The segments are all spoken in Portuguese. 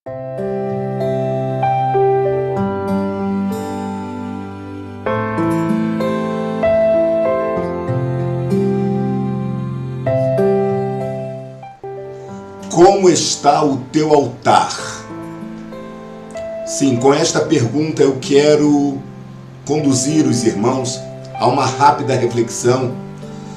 Como está o teu altar? Sim, com esta pergunta eu quero conduzir os irmãos a uma rápida reflexão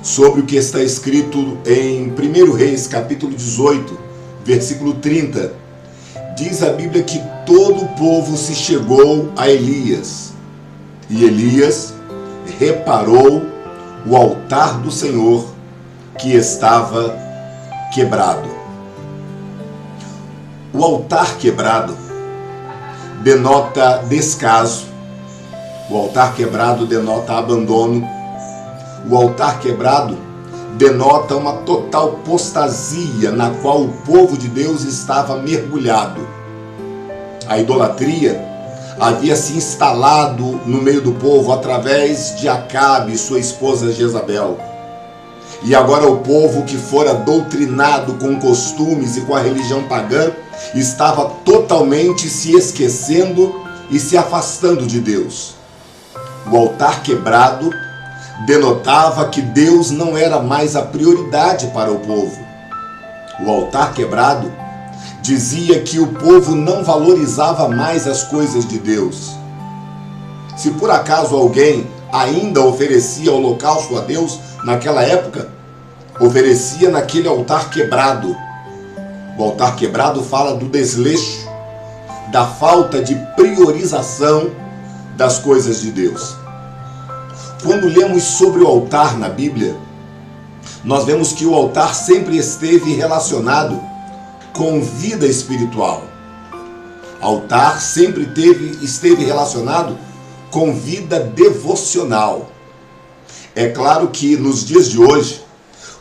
sobre o que está escrito em 1 Reis, capítulo 18, versículo 30. Diz a Bíblia que todo o povo se chegou a Elias, e Elias reparou o altar do Senhor que estava quebrado. O altar quebrado denota descaso, o altar quebrado denota abandono, o altar quebrado denota uma total apostasia na qual o povo de Deus estava mergulhado. A idolatria havia se instalado no meio do povo através de Acabe e sua esposa Jezabel. E agora o povo que fora doutrinado com costumes e com a religião pagã estava totalmente se esquecendo e se afastando de Deus. O altar quebrado denotava que Deus não era mais a prioridade para o povo. O altar quebrado dizia que o povo não valorizava mais as coisas de Deus. Se por acaso alguém ainda oferecia holocausto a Deus naquela época, oferecia naquele altar quebrado. O altar quebrado fala do desleixo, da falta de priorização das coisas de Deus. Quando lemos sobre o altar na Bíblia, nós vemos que o altar sempre esteve relacionado com vida espiritual. Altar sempre esteve relacionado com vida devocional. É claro que nos dias de hoje,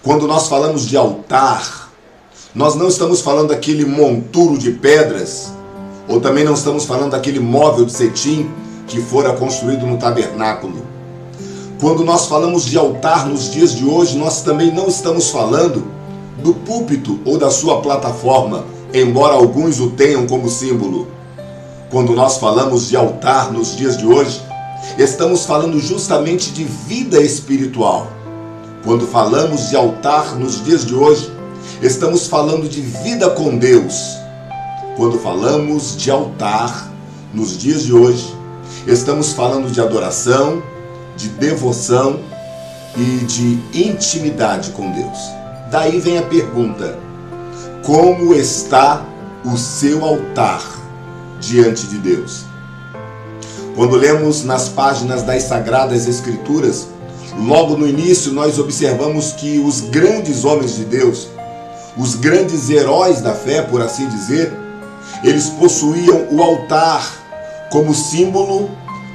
quando nós falamos de altar, nós não estamos falando daquele monturo de pedras, ou também não estamos falando daquele móvel de cetim que fora construído no tabernáculo. Quando nós falamos de altar nos dias de hoje, nós também não estamos falando do púlpito ou da sua plataforma, embora alguns o tenham como símbolo. Quando nós falamos de altar nos dias de hoje, estamos falando justamente de vida espiritual. Quando falamos de altar nos dias de hoje, estamos falando de vida com Deus. Quando falamos de altar nos dias de hoje, estamos falando de adoração, de devoção e de intimidade com Deus. Daí vem a pergunta: como está o seu altar diante de Deus? Quando lemos nas páginas das Sagradas Escrituras, logo no início nós observamos que os grandes homens de Deus, os grandes heróis da fé, por assim dizer, eles possuíam o altar como símbolo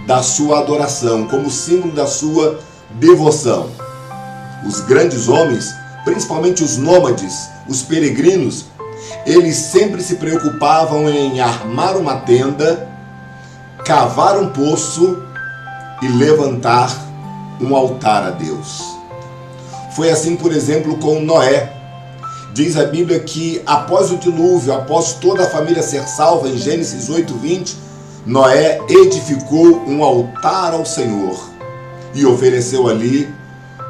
da sua adoração, como símbolo da sua devoção. Os grandes homens, principalmente os nômades, os peregrinos, eles sempre se preocupavam em armar uma tenda, cavar um poço e levantar um altar a Deus. Foi assim, por exemplo, com Noé. Diz a Bíblia que após o dilúvio, após toda a família ser salva, em Gênesis 8:20, Noé edificou um altar ao Senhor e ofereceu ali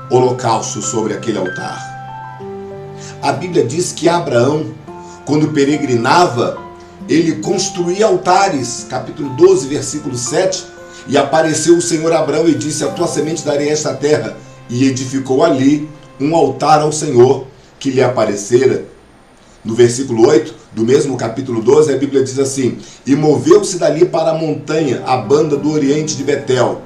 holocausto sobre aquele altar. A Bíblia diz que Abraão, quando peregrinava, ele construía altares, capítulo 12, versículo 7, e apareceu o Senhor a Abraão e disse: a tua semente darei esta terra, e edificou ali um altar ao Senhor que lhe aparecera. No versículo 8 do mesmo capítulo 12, a Bíblia diz assim: e moveu-se dali para a montanha, a banda do oriente de Betel,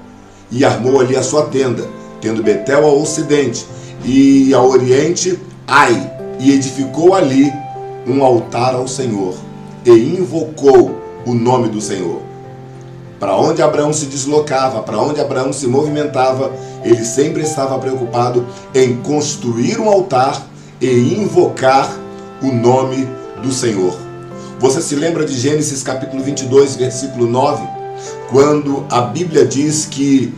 e armou ali a sua tenda, tendo Betel ao ocidente e ao oriente Ai, e edificou ali um altar ao Senhor, e invocou o nome do Senhor. Para onde Abraão se deslocava, para onde Abraão se movimentava, ele sempre estava preocupado em construir um altar e invocar o nome do Senhor. Você se lembra de Gênesis capítulo 22, versículo 9? Quando a Bíblia diz que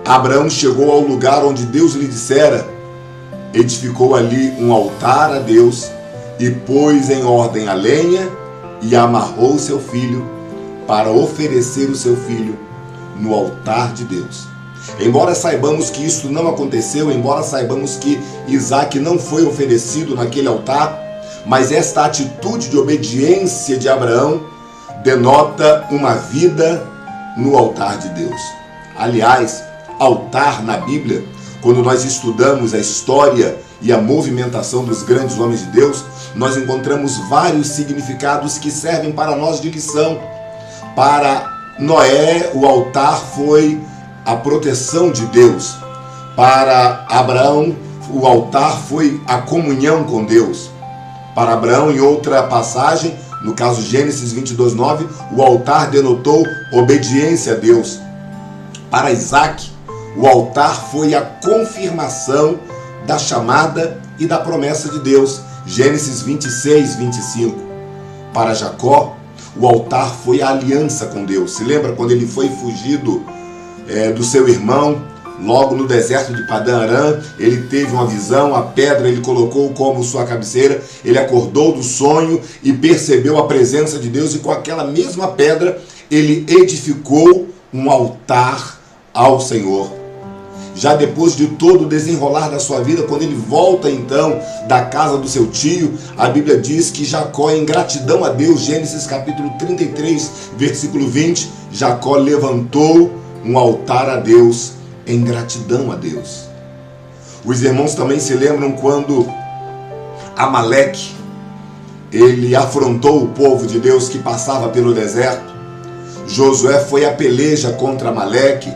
Abraão chegou ao lugar onde Deus lhe dissera, edificou ali um altar a Deus e pôs em ordem a lenha e amarrou seu filho para oferecer o seu filho no altar de Deus. Embora saibamos que isso não aconteceu, embora saibamos que Isaac não foi oferecido naquele altar, mas esta atitude de obediência de Abraão denota uma vida no altar de Deus. Aliás, altar na Bíblia, quando nós estudamos a história e a movimentação dos grandes homens de Deus, nós encontramos vários significados que servem para nós de lição. Para Noé, o altar foi a proteção de Deus. Para Abraão, o altar foi a comunhão com Deus. Para Abraão, em outra passagem, no caso Gênesis 22:9, o altar denotou obediência a Deus. Para Isaac, o altar foi a confirmação da chamada e da promessa de Deus. Gênesis 26:25. Para Jacó, o altar foi a aliança com Deus. Se lembra quando ele foi fugido do seu irmão, logo no deserto de Padã Arã, ele teve uma visão, a pedra ele colocou como sua cabeceira, ele acordou do sonho e percebeu a presença de Deus, e com aquela mesma pedra ele edificou um altar ao Senhor. Já depois de todo o desenrolar da sua vida, quando ele volta então da casa do seu tio, a Bíblia diz que Jacó, em gratidão a Deus, Gênesis capítulo 33, versículo 20, Jacó levantou um altar a Deus em gratidão a Deus. Os irmãos também se lembram quando Amaleque, ele afrontou o povo de Deus que passava pelo deserto. Josué foi à peleja contra Amaleque,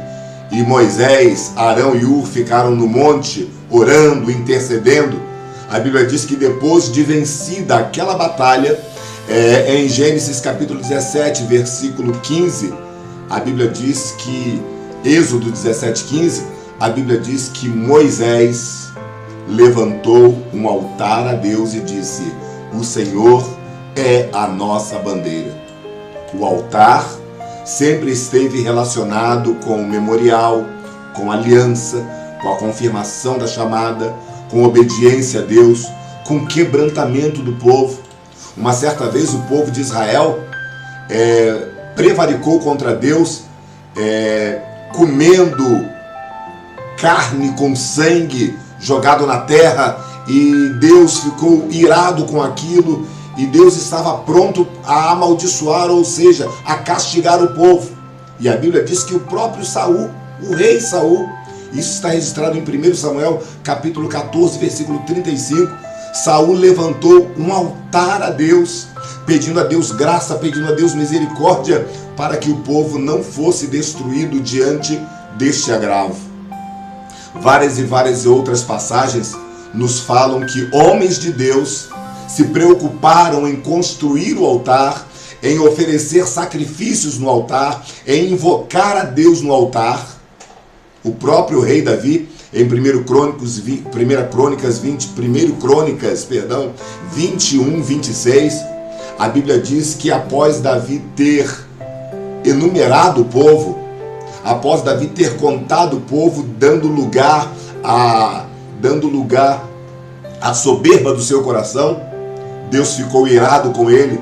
e Moisés, Arão e Ur ficaram no monte orando, intercedendo. A Bíblia diz que depois de vencida aquela batalha, em Gênesis capítulo 17, versículo 15, a Bíblia diz que, Êxodo 17:15, a Bíblia diz que Moisés levantou um altar a Deus e disse: o Senhor é a nossa bandeira. O altar sempre esteve relacionado com o memorial, com a aliança, com a confirmação da chamada, com obediência a Deus, com quebrantamento do povo. Uma certa vez o povo de Israel prevaricou contra Deus, comendo carne com sangue jogado na terra, e Deus ficou irado com aquilo, e Deus estava pronto a amaldiçoar, ou seja, a castigar o povo. E a Bíblia diz que o próprio Saul, o rei Saul, isso está registrado em 1 Samuel capítulo 14, versículo 35, Saul levantou um altar a Deus, pedindo a Deus graça, pedindo a Deus misericórdia, para que o povo não fosse destruído diante deste agravo. Várias e várias outras passagens nos falam que homens de Deus se preocuparam em construir o altar, em oferecer sacrifícios no altar, em invocar a Deus no altar. O próprio rei Davi, em 1 Crônicas 21, 26, a Bíblia diz que após Davi ter enumerado o povo, após Davi ter contado o povo, dando lugar à soberba do seu coração, Deus ficou irado com ele,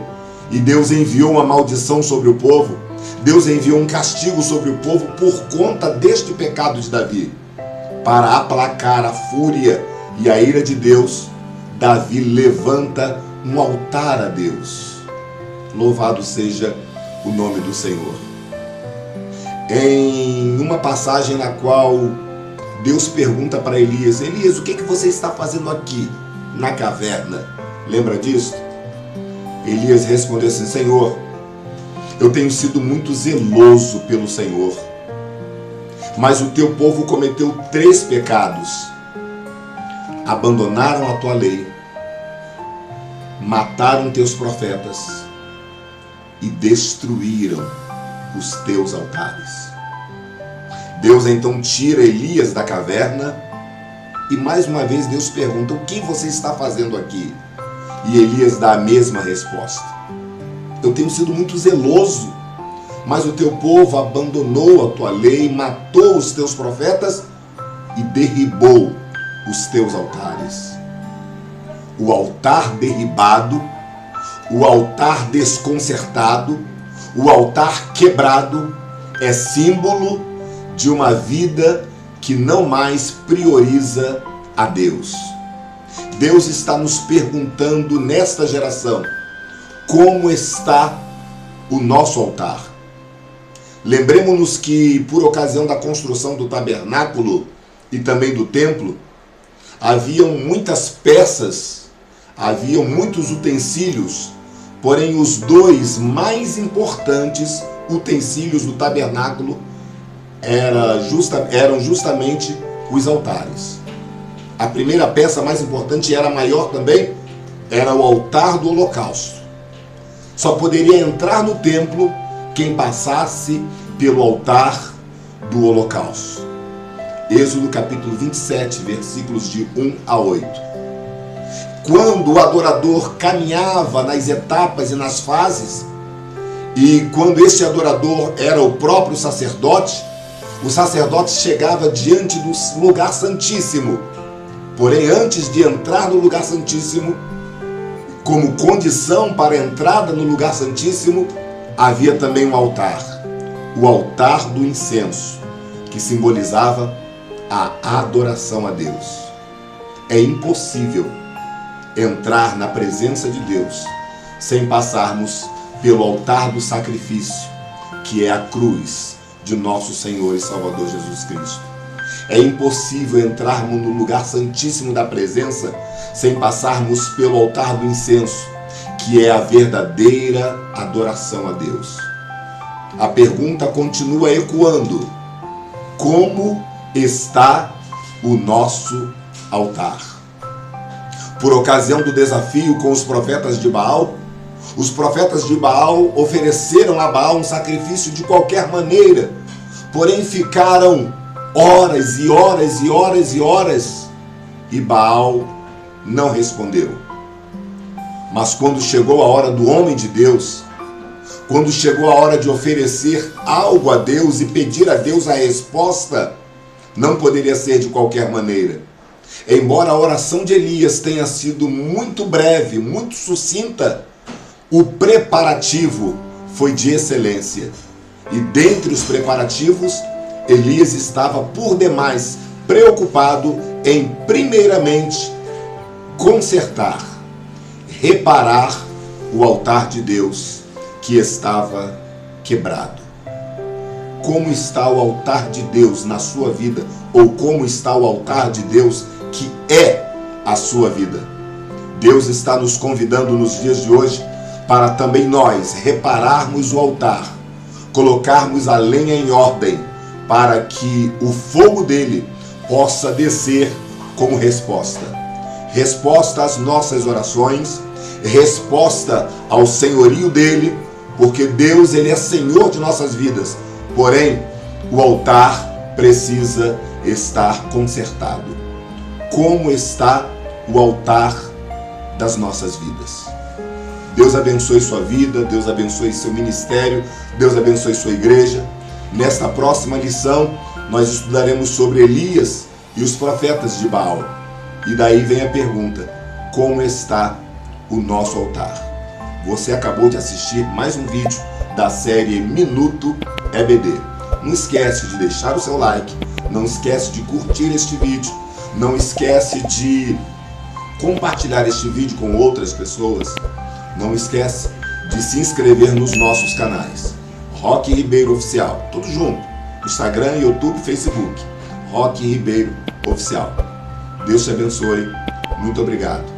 e Deus enviou uma maldição sobre o povo. Deus enviou um castigo sobre o povo por conta deste pecado de Davi. Para aplacar a fúria e a ira de Deus, Davi levanta um altar a Deus. Louvado seja o nome do Senhor. Em uma passagem na qual Deus pergunta para Elias: Elias, o que você está fazendo aqui na caverna? Lembra disso? Elias respondeu assim: Senhor, eu tenho sido muito zeloso pelo Senhor, mas o teu povo cometeu 3 pecados. Abandonaram a tua lei, mataram teus profetas e destruíram os teus altares. Deus então tira Elias da caverna e mais uma vez Deus pergunta: o que você está fazendo aqui? E Elias dá a mesma resposta: eu tenho sido muito zeloso, mas o teu povo abandonou a tua lei, matou os teus profetas e derribou os teus altares. O altar derribado, o altar desconcertado, o altar quebrado, é símbolo de uma vida que não mais prioriza a Deus. Deus está nos perguntando nesta geração, como está o nosso altar? Lembremos-nos que, por ocasião da construção do tabernáculo e também do templo, haviam muitas peças, haviam muitos utensílios, porém os dois mais importantes utensílios do tabernáculo eram justamente os altares. A primeira peça mais importante, e era maior também, era o altar do holocausto. Só poderia entrar no templo quem passasse pelo altar do holocausto. Êxodo capítulo 27, versículos de 1 a 8. Quando o adorador caminhava nas etapas e nas fases, e quando este adorador era o próprio sacerdote, o sacerdote chegava diante do lugar santíssimo. Porém, antes de entrar no lugar santíssimo, como condição para a entrada no lugar santíssimo, havia também um altar, o altar do incenso, que simbolizava a adoração a Deus. É impossível entrar na presença de Deus sem passarmos pelo altar do sacrifício, que é a cruz de nosso Senhor e Salvador Jesus Cristo. É impossível entrarmos no lugar santíssimo da presença sem passarmos pelo altar do incenso, que é a verdadeira adoração a Deus. A pergunta continua ecoando: como está o nosso altar? Por ocasião do desafio com os profetas de Baal, os profetas de Baal ofereceram a Baal um sacrifício de qualquer maneira, porém ficaram horas e horas e horas e horas, e Baal não respondeu. Mas quando chegou a hora do homem de Deus, quando chegou a hora de oferecer algo a Deus e pedir a Deus a resposta, não poderia ser de qualquer maneira. Embora a oração de Elias tenha sido muito breve, muito sucinta, o preparativo foi de excelência. E dentre os preparativos, Elias estava por demais preocupado em, primeiramente, consertar, reparar o altar de Deus que estava quebrado. Como está o altar de Deus na sua vida? Ou como está o altar de Deus que é a sua vida? Deus está nos convidando nos dias de hoje para também nós repararmos o altar, colocarmos a lenha em ordem, para que o fogo dele possa descer como resposta. Resposta às nossas orações, resposta ao senhorio dele, porque Deus, ele é Senhor de nossas vidas. Porém, o altar precisa estar consertado. Como está o altar das nossas vidas? Deus abençoe sua vida, Deus abençoe seu ministério, Deus abençoe sua igreja. Nesta próxima lição, nós estudaremos sobre Elias e os profetas de Baal. E daí vem a pergunta: como está o nosso altar? Você acabou de assistir mais um vídeo da série Minuto EBD. Não esquece de deixar o seu like, não esquece de curtir este vídeo, não esquece de compartilhar este vídeo com outras pessoas. Não esquece de se inscrever nos nossos canais. Roque Ribeiro Oficial, tudo junto. Instagram, YouTube, Facebook. Roque Ribeiro Oficial. Deus te abençoe. Muito obrigado.